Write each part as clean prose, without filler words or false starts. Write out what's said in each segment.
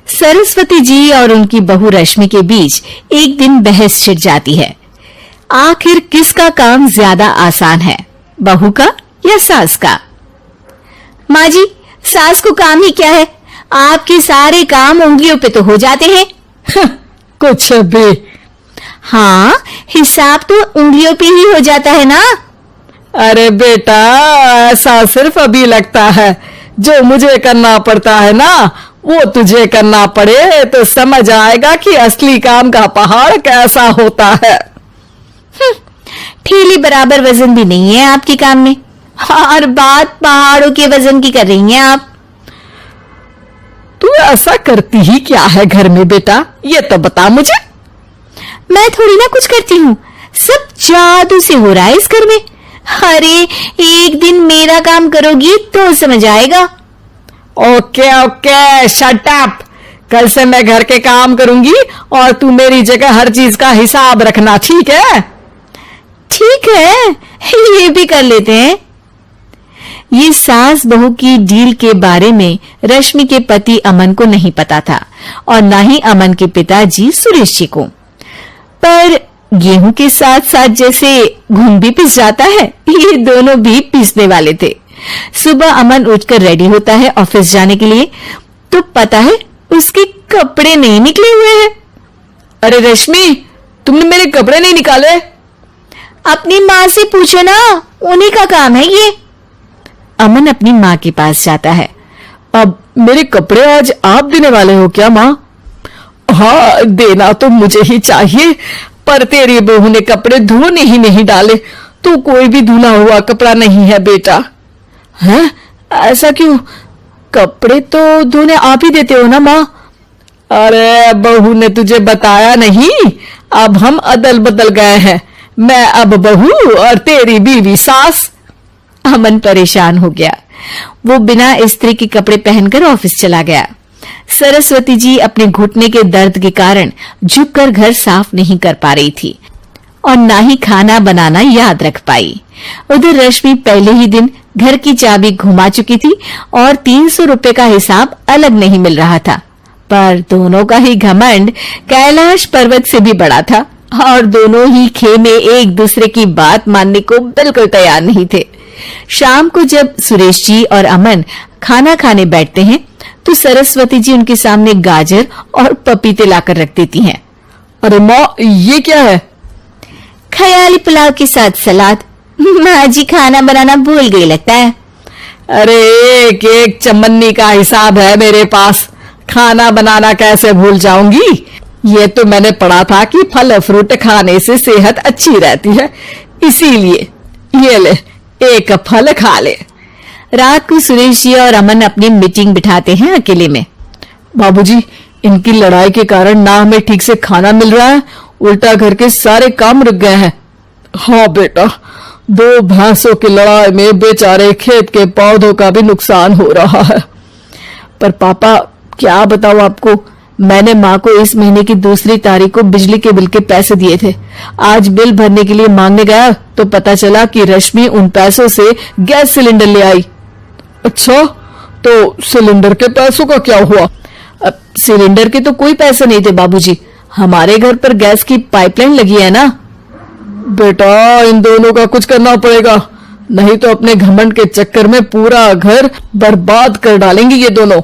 सरस्वती जी और उनकी बहू रश्मि के बीच एक दिन बहस छिड़ जाती है। आखिर किसका काम ज्यादा आसान है, बहू का या सास का? माँ जी, सास को काम ही क्या है, आपके सारे काम उंगलियों पे तो हो जाते हैं। कुछ भी। हाँ, हिसाब तो उंगलियों पे ही हो जाता है ना। अरे बेटा, ऐसा सिर्फ अभी लगता है, जो मुझे करना पड़ता है ना वो तुझे करना पड़े तो समझ आएगा कि असली काम का पहाड़ कैसा होता है। ठेली बराबर वजन भी नहीं है आपके काम में, और बात पहाड़ों के वजन की कर रही हैं आप। तू ऐसा करती ही क्या है घर में बेटा, ये तो बता मुझे। मैं थोड़ी ना कुछ करती हूँ, सब जादू से हो रहा है इस घर में। अरे एक दिन मेरा काम करोगी तो समझ आएगा। Okay okay, shut up. कल से मैं घर के काम करूंगी और तू मेरी जगह हर चीज का हिसाब रखना, ठीक है? ठीक है, ये भी कर लेते हैं। ये सास बहू की डील के बारे में रश्मि के पति अमन को नहीं पता था और न ही अमन के पिताजी सुरेश जी को। पर गेहूं के साथ साथ जैसे घुन भी पिस जाता है, ये दोनों भी पिसने वाले थे। सुबह अमन उठकर रेडी होता है ऑफिस जाने के लिए, तो पता है उसके कपड़े नहीं निकले हुए हैं। अरे रश्मि, तुमने मेरे कपड़े नहीं निकाले? अपनी माँ से पूछो ना, उन्हीं का काम है ये। अमन अपनी माँ के पास जाता है। अब मेरे कपड़े आज आप देने वाले हो क्या माँ? हाँ, देना तो मुझे ही चाहिए, पर तेरी बहू ने कपड़े धोने ही नहीं डाले, तो कोई भी धुला हुआ कपड़ा नहीं है बेटा। हैं? ऐसा क्यों? कपड़े तो धोने आप ही देते हो ना माँ? अरे बहू ने तुझे बताया नहीं, अब हम अदल बदल गए हैं, मैं अब बहू और तेरी बीवी सास। अमन परेशान हो गया। वो बिना इस्त्री के कपड़े पहनकर ऑफिस चला गया। सरस्वती जी अपने घुटने के दर्द के कारण झुककर घर साफ नहीं कर पा रही थी और ना ही खाना बनाना याद रख पाई। उधर रश्मि पहले ही दिन घर की चाबी घुमा चुकी थी और 300 रुपए का हिसाब अलग नहीं मिल रहा था। पर दोनों का ही घमंड कैलाश पर्वत से भी बड़ा था और दोनों ही खेमे एक दूसरे की बात मानने को बिल्कुल तैयार नहीं थे। शाम को जब सुरेश जी और अमन खाना खाने बैठते हैं तो सरस्वती जी उनके सामने गाजर और पपीते लाकर रख देती हैं। अरे माँ, ये क्या है? ख्याली पुलाव के साथ सलाद। माँ जी खाना बनाना भूल गई लगता है। अरे एक एक चमन्नी का हिसाब है मेरे पास, खाना बनाना कैसे भूल जाऊंगी? ये तो मैंने पढ़ा था कि फल फ्रूट खाने से सेहत अच्छी रहती है, इसीलिए ये ले, एक फल खा ले। रात को सुरेश जी और अमन अपनी मीटिंग बिठाते हैं अकेले में। बाबूजी, इनकी लड़ाई के कारण ना हमें ठीक से खाना मिल रहा है, उल्टा घर के सारे काम रुक गए हैं। हाँ बेटा, 2 भैंसों की लड़ाई में बेचारे खेत के पौधों का भी नुकसान हो रहा है। पर पापा, क्या बताऊं आपको, मैंने माँ को इस महीने की 2 तारीख को बिजली के बिल के पैसे दिए थे। आज बिल भरने के लिए मांगने गया तो पता चला कि रश्मि उन पैसों से गैस सिलेंडर ले आई। अच्छा, तो सिलेंडर के पैसों का क्या हुआ? अब सिलेंडर के तो कोई पैसे नहीं थे बाबूजी, हमारे घर पर गैस की पाइपलाइन लगी है ना। बेटा, इन दोनों का कुछ करना पड़ेगा, नहीं तो अपने घमंड के चक्कर में पूरा घर बर्बाद कर डालेंगे ये दोनों।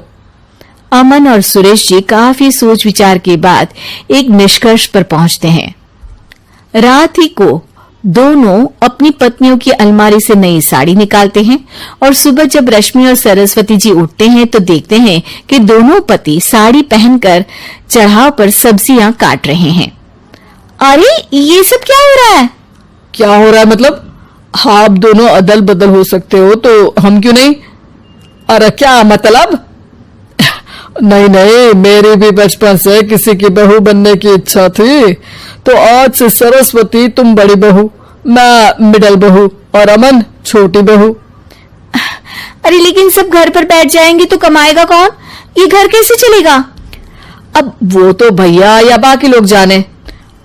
अमन और सुरेश जी काफी सोच विचार के बाद एक निष्कर्ष पर पहुंचते हैं। रात ही को दोनों अपनी पत्नियों की अलमारी से नई साड़ी निकालते हैं और सुबह जब रश्मि और सरस्वती जी उठते हैं तो देखते हैं कि दोनों पति साड़ी पहनकर चढ़ाव पर सब्जियां काट रहे हैं। अरे ये सब क्या हो रहा है? क्या हो रहा है मतलब? आप दोनों अदल बदल हो सकते हो तो हम क्यों नहीं? अरे क्या मतलब? नहीं नहीं, मेरी भी बचपन से किसी की बहू बनने की इच्छा थी, तो आज से सरस्वती तुम बड़ी बहू, मैं मिडल बहू और अमन छोटी बहू। अरे लेकिन सब घर पर बैठ जाएंगे तो कमाएगा कौन? ये घर कैसे चलेगा? अब वो तो भैया या बाकी लोग जाने,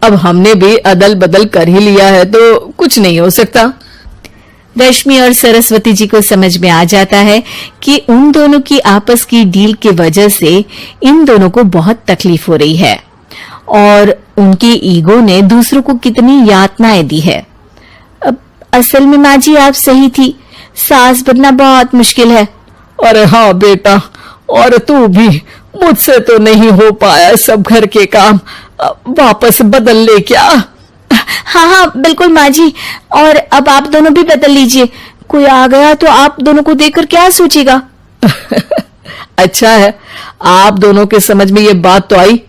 अब हमने भी अदल बदल कर ही लिया है तो कुछ नहीं हो सकता। रश्मि और सरस्वती जी को समझ में आ जाता है कि उन दोनों की आपस की डील की वजह से इन दोनों को बहुत तकलीफ हो रही है और उनके ईगो ने दूसरों को कितनी यातनाएं दी है। अब असल में माँ जी आप सही थी, सास बनना बहुत मुश्किल है। अरे हाँ बेटा, और तू भी, मुझसे तो नहीं हो पाया सब घर के काम, वापस बदल ले क्या? हाँ हाँ बिल्कुल माँ जी, और अब आप दोनों भी बदल लीजिए, कोई आ गया तो आप दोनों को देखकर क्या सोचेगा। अच्छा है, आप दोनों के समझ में ये बात तो आई,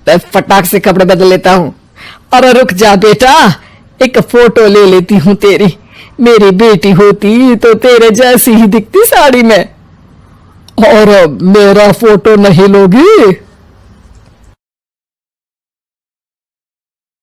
मैं फटाक से कपड़े बदल लेता हूँ। अरे रुक जा बेटा, एक फोटो ले लेती हूँ तेरी, मेरी बेटी होती तो तेरे जैसी ही दिखती साड़ी में। और मेरा फोटो नहीं लोगी?